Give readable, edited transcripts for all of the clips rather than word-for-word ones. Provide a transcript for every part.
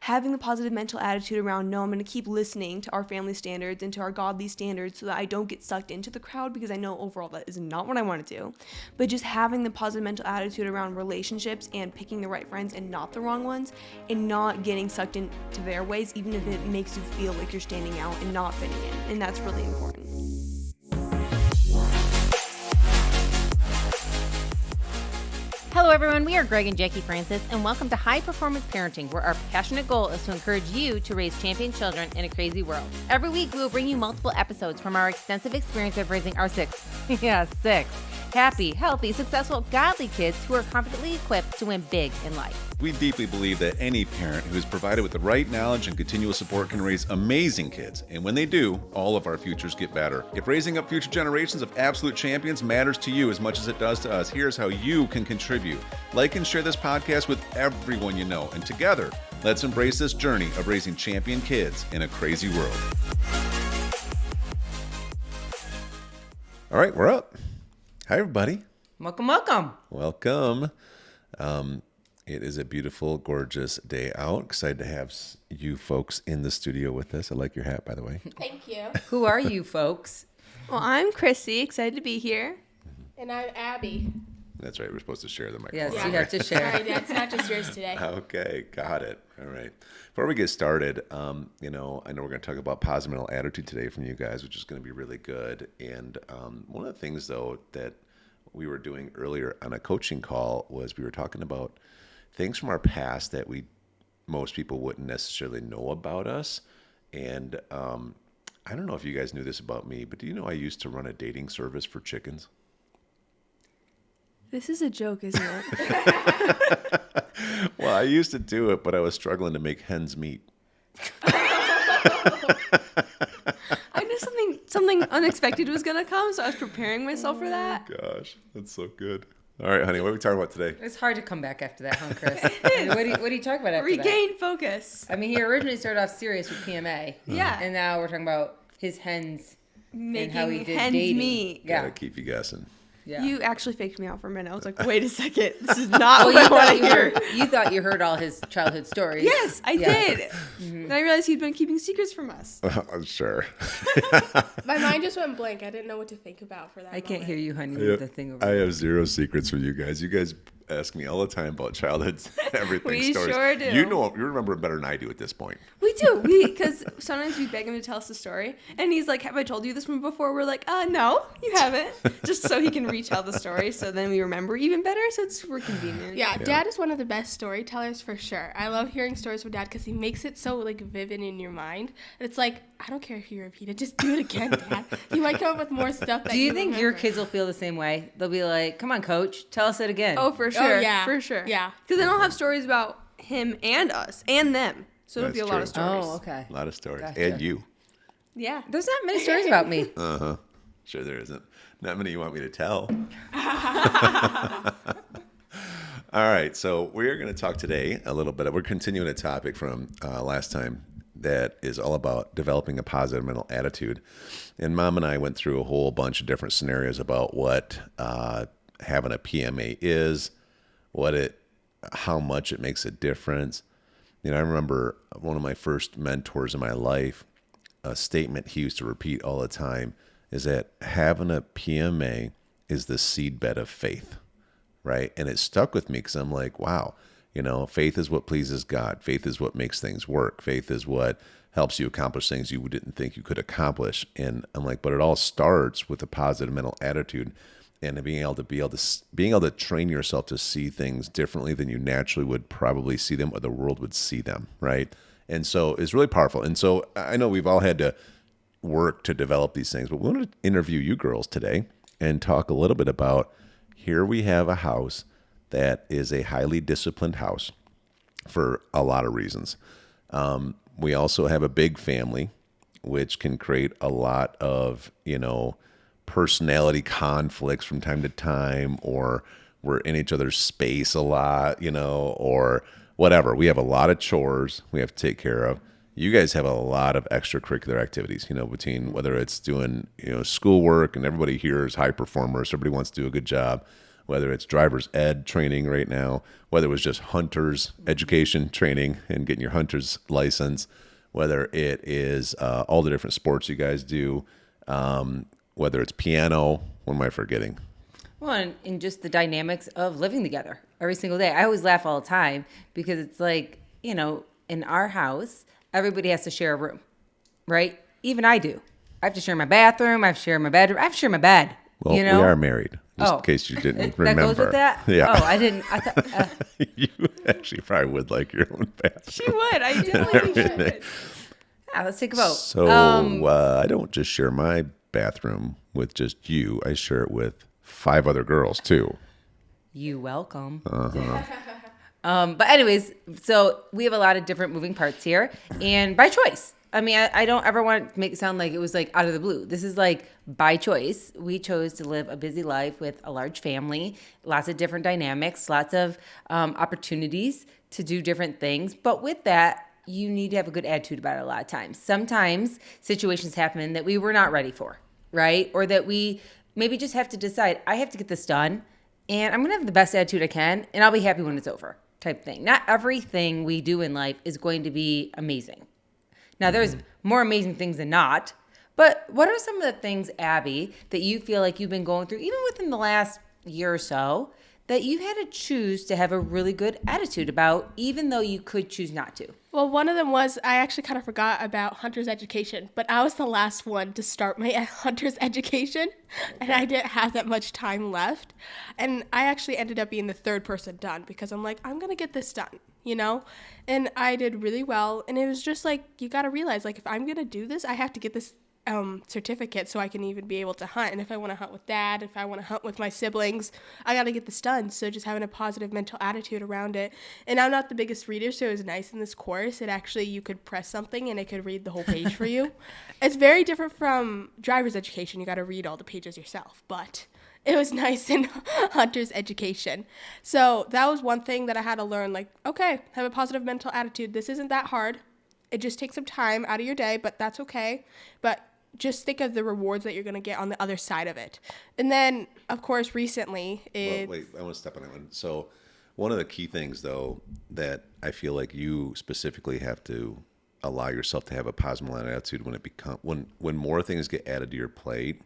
having the positive mental attitude around, no, I'm going to keep listening to our family standards and to our godly standards so that I don't get sucked into the crowd, because I know overall that is not what I want to do. But just having the positive mental attitude around relationships and picking the right friends and not the wrong ones, and not getting sucked into their ways, even if it makes you feel like you're standing out and not fitting in. And that's really important. Hello everyone, we are Greg and Jacquie Francis, and welcome to High Performance Parenting, where our passionate goal is to encourage you to raise champion children in a crazy world. Every week we will bring you multiple episodes from our extensive experience of raising our six happy, healthy, successful, godly kids who are confidently equipped to win big in life. We deeply believe that any parent who is provided with the right knowledge and continual support can raise amazing kids. And when they do, all of our futures get better. If raising up future generations of absolute champions matters to you as much as it does to us, here's how you can contribute. Like and share this podcast with everyone you know. And together, let's embrace this journey of raising champion kids in a crazy world. All right, we're up. Hi, everybody. Welcome, welcome. Welcome. It is a beautiful, gorgeous day out. Excited to have you folks in the studio with us. I like your hat, by the way. Thank you. Who are you folks? Well, I'm Crissy, excited to be here. And I'm Abbie. That's right. We're supposed to share the microphone. Yes, you have to share. Sorry, Dad, it's not just yours today. Okay, got it. All right. Before we get started, I know we're going to talk about positive mental attitude today from you guys, which is going to be really good. And one of the things, though, that we were doing earlier on a coaching call was we were talking about things from our past that most people wouldn't necessarily know about us. And I don't know if you guys knew this about me, but do you know I used to run a dating service for chickens? This is a joke, isn't it? Well, I used to do it, but I was struggling to make hens meet. I knew something unexpected was going to come, so I was preparing myself for that. Gosh, that's so good. All right, honey, what are we talking about today? It's hard to come back after that, huh, Chris? I mean, what do you talk about after that? Regain focus. I mean, he originally started off serious with PMA. Yeah. And now we're talking about his hens Making and how he did hens dating. meet. Yeah. Gotta keep you guessing. Yeah. You actually faked me out for a minute. I was like, wait a second. This is not what you I want thought to hear. you thought you heard all his childhood stories. Yes, I did. Mm-hmm. Then I realized he'd been keeping secrets from us. I'm sure. My mind just went blank. I didn't know what to think about for that I can't moment. hear you, honey, with the thing over I there. have zero secrets from you guys. You guys ask me all the time about childhood everything We stories. sure do. You remember it better than I do at this point. We do. Because sometimes we beg him to tell us a story. And he's like, have I told you this one before? We're like, no, you haven't. Just so he can retell the story. So then we remember even better. So it's super convenient. Yeah, Dad is one of the best storytellers for sure. I love hearing stories from Dad because he makes it so vivid in your mind. And it's like, I don't care if you repeat it, just do it again, Dad. You might come up with more stuff. That Do you think remember. your kids will feel the same way? They'll be like, come on, coach, tell us it again. Oh, for sure. yeah. For sure. Yeah. Because then I'll have stories about him and us and them. So it'll That's be a lot true. of stories. Oh, okay. A lot of stories. Gotcha. And you. Yeah. There's not many stories about me. Uh-huh. Sure there isn't. Not many you want me to tell. All right, so we're going to talk today a little bit. We're continuing a topic from last time that is all about developing a positive mental attitude. And Mom and I went through a whole bunch of different scenarios about what having a PMA is, how much it makes a difference. I remember one of my first mentors in my life, a statement he used to repeat all the time is that having a PMA is the seedbed of faith, right? And it stuck with me because I'm like, wow, faith is what pleases God. Faith is what makes things work. Faith is what helps you accomplish things you didn't think you could accomplish. And I'm like, but it all starts with a positive mental attitude and being able to train yourself to see things differently than you naturally would probably see them or the world would see them, right? And so it's really powerful. And so I know we've all had to work to develop these things, but we want to interview you girls today and talk a little bit about, here we have a house that is a highly disciplined house for a lot of reasons. We also have a big family, which can create a lot of, personality conflicts from time to time, or we're in each other's space a lot, or whatever. We have a lot of chores we have to take care of. You guys have a lot of extracurricular activities, between whether it's doing, schoolwork, and everybody here is high performers. Everybody wants to do a good job. whether it's driver's ed training right now, whether it was just hunter's education training and getting your hunter's license, whether it is all the different sports you guys do, whether it's piano. What am I forgetting? Well, and just the dynamics of living together every single day. I always laugh all the time because it's like, in our house, everybody has to share a room, right? Even I do. I have to share my bathroom. I have to share my bedroom. I have to share my bed. Well, we are married, just in case you didn't remember. That goes with that? Yeah. Oh, I didn't. I thought. You actually probably would like your own bathroom. She would. I do like she would. Yeah, let's take a vote. So I don't just share my bathroom with just you. I share it with 5 other girls too. You welcome. But anyways, so we have a lot of different moving parts here, and by choice. I mean, I don't ever want to make it sound like it was like out of the blue. This is like by choice. We chose to live a busy life with a large family, lots of different dynamics, lots of opportunities to do different things. But with that, you need to have a good attitude about it a lot of times. Sometimes situations happen that we were not ready for, right? Or that we maybe just have to decide, I have to get this done, and I'm going to have the best attitude I can, and I'll be happy when it's over type thing. Not everything we do in life is going to be amazing. Now, there's more amazing things than not, but what are some of the things, Abbie, that you feel like you've been going through, even within the last year or so, that you had to choose to have a really good attitude about, even though you could choose not to? Well, one of them was I actually kind of forgot about hunter's education, but I was the last one to start my hunter's education, and I didn't have that much time left. And I actually ended up being the third person done because I'm like, I'm going to get this done, And I did really well. And it was just like, you got to realize, like, if I'm going to do this, I have to get this certificate so I can even be able to hunt. And if I want to hunt with dad, if I want to hunt with my siblings, I got to get this done. So just having a positive mental attitude around it. And I'm not the biggest reader, so it was nice in this course. It actually, you could press something and it could read the whole page for you. It's very different from driver's education. You got to read all the pages yourself, but it was nice in hunter's education. So that was one thing that I had to learn, like, okay, have a positive mental attitude. This isn't that hard. It just takes some time out of your day, but that's okay. But just think of the rewards that you're going to get on the other side of it. And then, of course, recently... Well, wait, I want to step on that one. So one of the key things, though, that I feel like you specifically have to allow yourself to have a positive attitude when more things get added to your plate,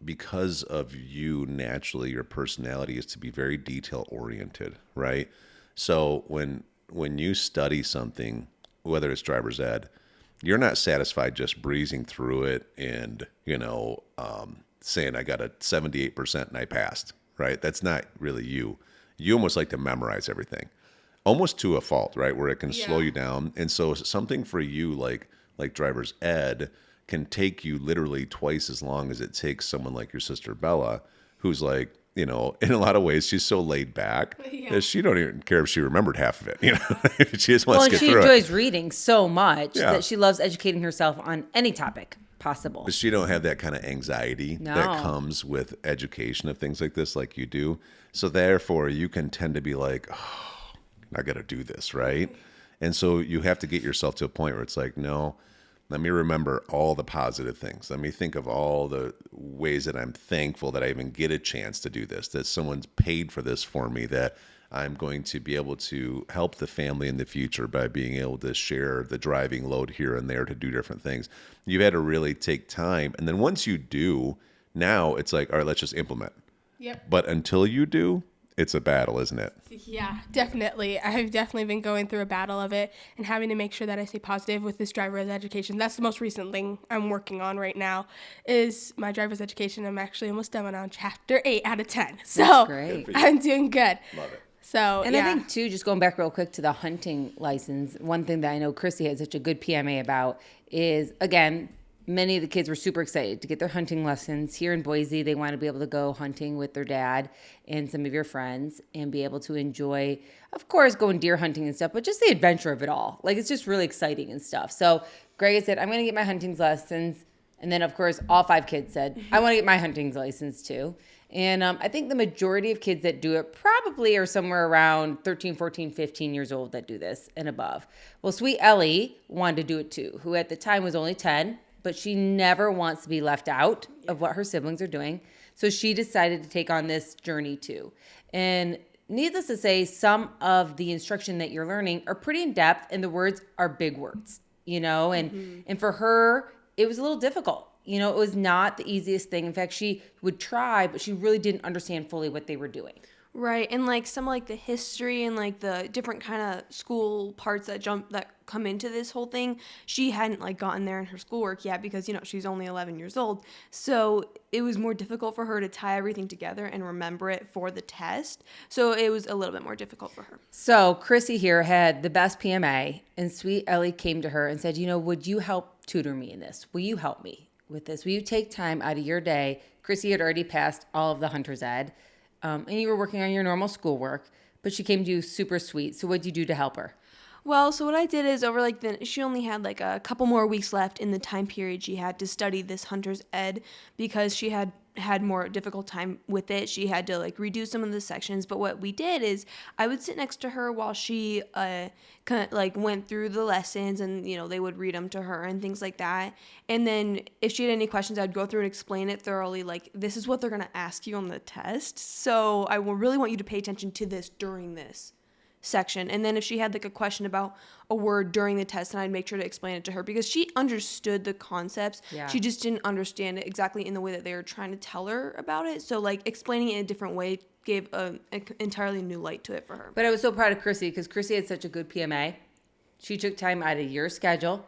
because of you naturally, your personality is to be very detail-oriented, right? So when you study something, whether it's driver's ed, you're not satisfied just breezing through it and, saying I got a 78% and I passed, right? That's not really you. You almost like to memorize everything, almost to a fault, right? Where it can slow you down. And so something for you like driver's ed can take you literally twice as long as it takes someone like your sister Bella, who's like, in a lot of ways, she's so laid back that she don't even care if she remembered half of it. She just wants to get through it. Well, she enjoys reading so much that she loves educating herself on any topic possible. But she don't have that kind of anxiety that comes with education of things like this, like you do. So therefore, you can tend to be like, oh, I got to do this, right? And so you have to get yourself to a point where it's like, no. Let me remember all the positive things. Let me think of all the ways that I'm thankful that I even get a chance to do this, that someone's paid for this for me, that I'm going to be able to help the family in the future by being able to share the driving load here and there to do different things. You've had to really take time. And then once you do, now it's like, all right, let's just implement. Yep. But until you do, it's a battle, isn't it? Yeah, definitely. I've definitely been going through a battle of it and having to make sure that I stay positive with this driver's education. That's the most recent thing I'm working on right now is my driver's education. I'm actually almost done on chapter 8 out of 10. So great. I'm doing good. Love it. So, and I think, too, just going back real quick to the hunting license, one thing that I know Crissy had such a good PMA about is, again, many of the kids were super excited to get their hunting lessons. Here in Boise, they want to be able to go hunting with their dad and some of your friends and be able to enjoy, of course, going deer hunting and stuff, but just the adventure of it all. Like, it's just really exciting and stuff. So Greg said, I'm going to get my hunting license. And then, of course, all 5 kids said, I want to get my hunting license, too. And I think the majority of kids that do it probably are somewhere around 13, 14, 15 years old that do this and above. Well, sweet Ellie wanted to do it, too, who at the time was only 10, but she never wants to be left out of what her siblings are doing. So she decided to take on this journey too. And needless to say, some of the instruction that you're learning are pretty in depth, and the words are big words, and for her, it was a little difficult. It was not the easiest thing. In fact, she would try, but she really didn't understand fully what they were doing. Right, and like some like the history and like the different kind of school parts that come into this whole thing, she hadn't like gotten there in her schoolwork yet because she's only 11 years old. So it was more difficult for her to tie everything together and remember it for the test. So it was a little bit more difficult for her. So Crissy here had the best PMA, and sweet Ellie came to her and said, would you help tutor me in this? Will you help me with this? Will you take time out of your day? Crissy had already passed all of the Hunter's Ed. And you were working on your normal schoolwork, but she came to you super sweet. So what did you do to help her? Well, so what I did is over she only had like a couple more weeks left in the time period she had to study this Hunter's Ed because she had more difficult time with it. She had to like redo some of the sections. But what we did is I would sit next to her while she kind of like went through the lessons, and they would read them to her and things like that. And then if she had any questions, I'd go through and explain it thoroughly. Like, this is what they're gonna ask you on the test, so I will really want you to pay attention to this during this section. And then if she had like a question about a word during the test, then I'd make sure to explain it to her because she understood the concepts. Yeah. She just didn't understand it exactly in the way that they were trying to tell her about it. So like explaining it in a different way gave an entirely new light to it for her. But I was so proud of Crissy because Crissy had such a good PMA. She took time out of your schedule,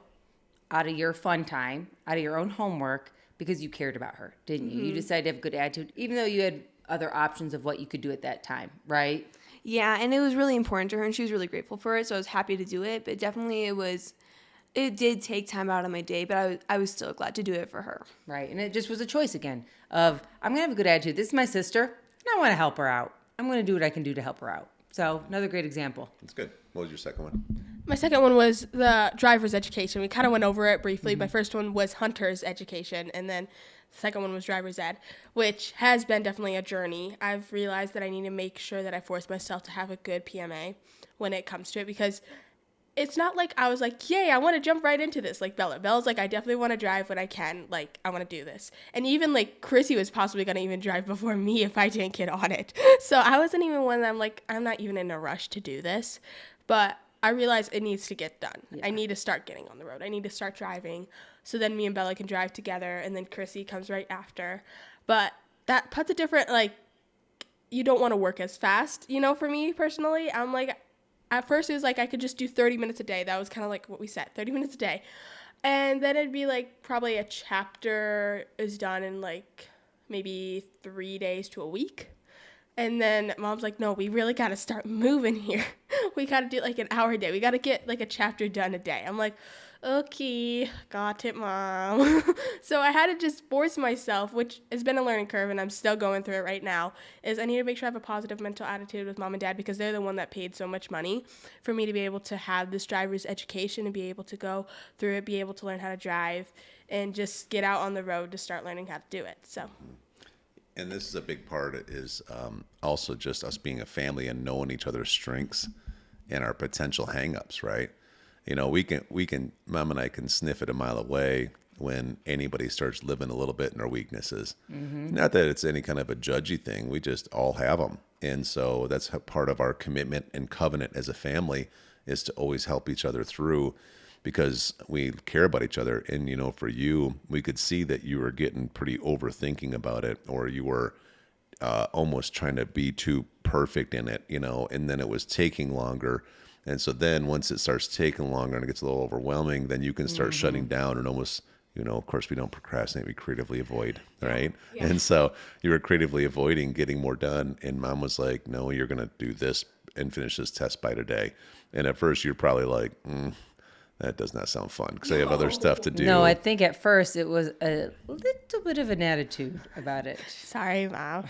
out of your fun time, out of your own homework because you cared about her, didn't you? You decided to have a good attitude, even though you had other options of what you could do at that time, right? Yeah, and it was really important to her, and she was really grateful for it, so I was happy to do it. But definitely it did take time out of my day, but I was still glad to do it for her. Right, and it just was a choice again of, I'm going to have a good attitude. This is my sister, and I want to help her out. I'm going to do what I can do to help her out. So another great example. That's good. What was your second one? My second one was the driver's education. We kind of went over it briefly. My first one was Hunter's education, and then the second one was driver's ed, which has been definitely a journey. I've realized that I need to make sure that I force myself to have a good PMA when it comes to it because it's not like I was like, yay, I want to jump right into this. Like Bella. Bella's like, I definitely want to drive when I can. Like, I want to do this. And even like Crissy was possibly going to even drive before me if I didn't get on it. So I wasn't even one that I'm like, I'm not even in a rush to do this. But I realized it needs to get done. Yeah. I need to start getting on the road. I need to start driving. So then me and Bella can drive together, and then Crissy comes right after. But that puts a different, like, you don't want to work as fast, for me personally. I'm like, at first it was like I could just do 30 minutes a day. That was kind of like what we said, 30 minutes a day. And then it'd be like probably a chapter is done in like maybe 3 days to a week. And then Mom's like, no, we really got to start moving here. We got to do like an hour a day. We got to get like a chapter done a day. I'm like, okay, got it, Mom. So I had to just force myself, which has been a learning curve, and I'm still going through it right now, is I need to make sure I have a positive mental attitude with Mom and Dad because they're the one that paid so much money for me to be able to have this driver's education and be able to go through it, be able to learn how to drive, and just get out on the road to start learning how to do it. So. And this is a big part is also just us being a family and knowing each other's strengths and our potential hangups, right? We can, Mom and I can sniff it a mile away when anybody starts living a little bit in our weaknesses. Mm-hmm. Not that it's any kind of a judgy thing. We just all have them. And so that's part of our commitment and covenant as a family is to always help each other through because we care about each other. And, for you, we could see that you were getting pretty overthinking about it, or you were almost trying to be too perfect in it, and then it was taking longer. And so then once it starts taking longer and it gets a little overwhelming, then you can start shutting down and almost, of course we don't procrastinate, we creatively avoid, right? Yeah. And so you were creatively avoiding getting more done. And Mom was like, no, you're going to do this and finish this test by today. And at first you're probably like, that does not sound fun because I have other stuff to do. No, I think at first it was a little bit of an attitude about it. Sorry, Mom.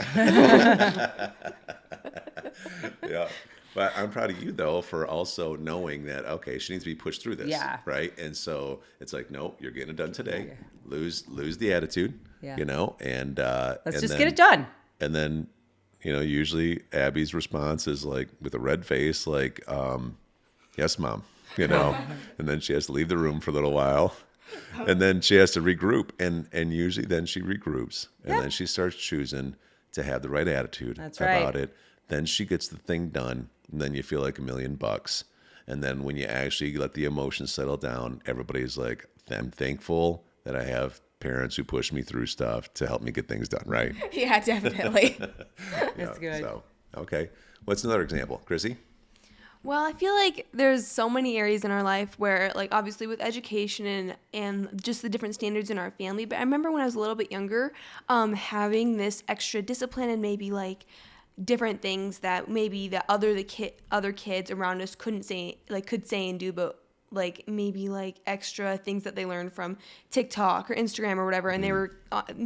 Yeah. But I'm proud of you, though, for also knowing that, okay, she needs to be pushed through this. Yeah. Right? And so it's like, nope, you're getting it done today. Lose the attitude, and let's just get it done. And then, usually Abby's response is like with a red face, like, yes, Mom, and then she has to leave the room for a little while. And then she has to regroup, and usually then she regroups, and then she starts choosing to have the right attitude about it. Then she gets the thing done, and then you feel like $1,000,000. And then when you actually let the emotions settle down, everybody's like, I'm thankful that I have parents who push me through stuff to help me get things done, right? Yeah, definitely. That's good. So, okay. What's another example? Chrissy? Well, I feel like there's so many areas in our life where, like, obviously with education and just the different standards in our family. But I remember when I was a little bit younger, having this extra discipline and maybe like different things that maybe the other kids around us could say and do, but like maybe like extra things that they learned from TikTok or Instagram or whatever, and they were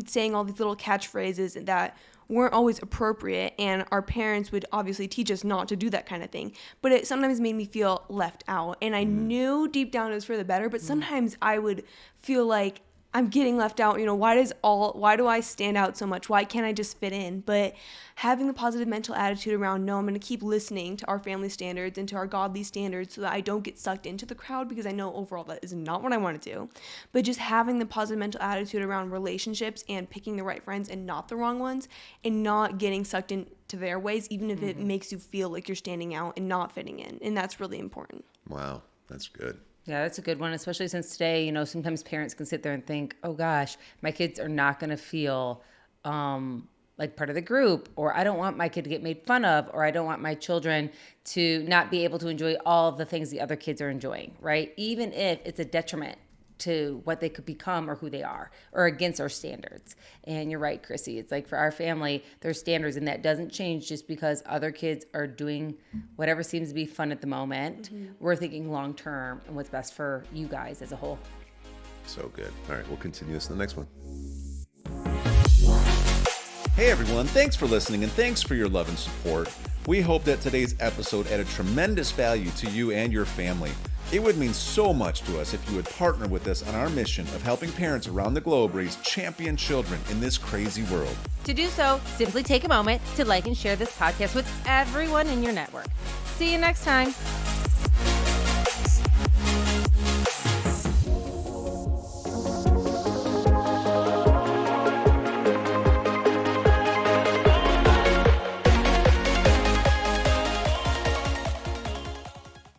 saying all these little catchphrases that weren't always appropriate, and our parents would obviously teach us not to do that kind of thing, but it sometimes made me feel left out, and I knew deep down it was for the better, but sometimes I would feel like I'm getting left out, why do I stand out so much? Why can't I just fit in? But having the positive mental attitude around, no, I'm going to keep listening to our family standards and to our godly standards so that I don't get sucked into the crowd, because I know overall that is not what I want to do. But just having the positive mental attitude around relationships and picking the right friends and not the wrong ones, and not getting sucked into their ways, even if it makes you feel like you're standing out and not fitting in. And that's really important. Wow, that's good. Yeah, that's a good one, especially since today, sometimes parents can sit there and think, oh gosh, my kids are not going to feel like part of the group, or I don't want my kid to get made fun of, or I don't want my children to not be able to enjoy all of the things the other kids are enjoying, right? Even if it's a detriment to what they could become or who they are, or against our standards. And you're right, Crissy. It's like for our family, there's standards, and that doesn't change just because other kids are doing whatever seems to be fun at the moment. We're thinking long term and what's best for you guys as a whole. So good. All right, we'll continue this in the next one. Hey everyone, thanks for listening and thanks for your love and support. We hope that today's episode added tremendous value to you and your family. It would mean so much to us if you would partner with us on our mission of helping parents around the globe raise champion children in this crazy world. To do so, simply take a moment to like and share this podcast with everyone in your network. See you next time.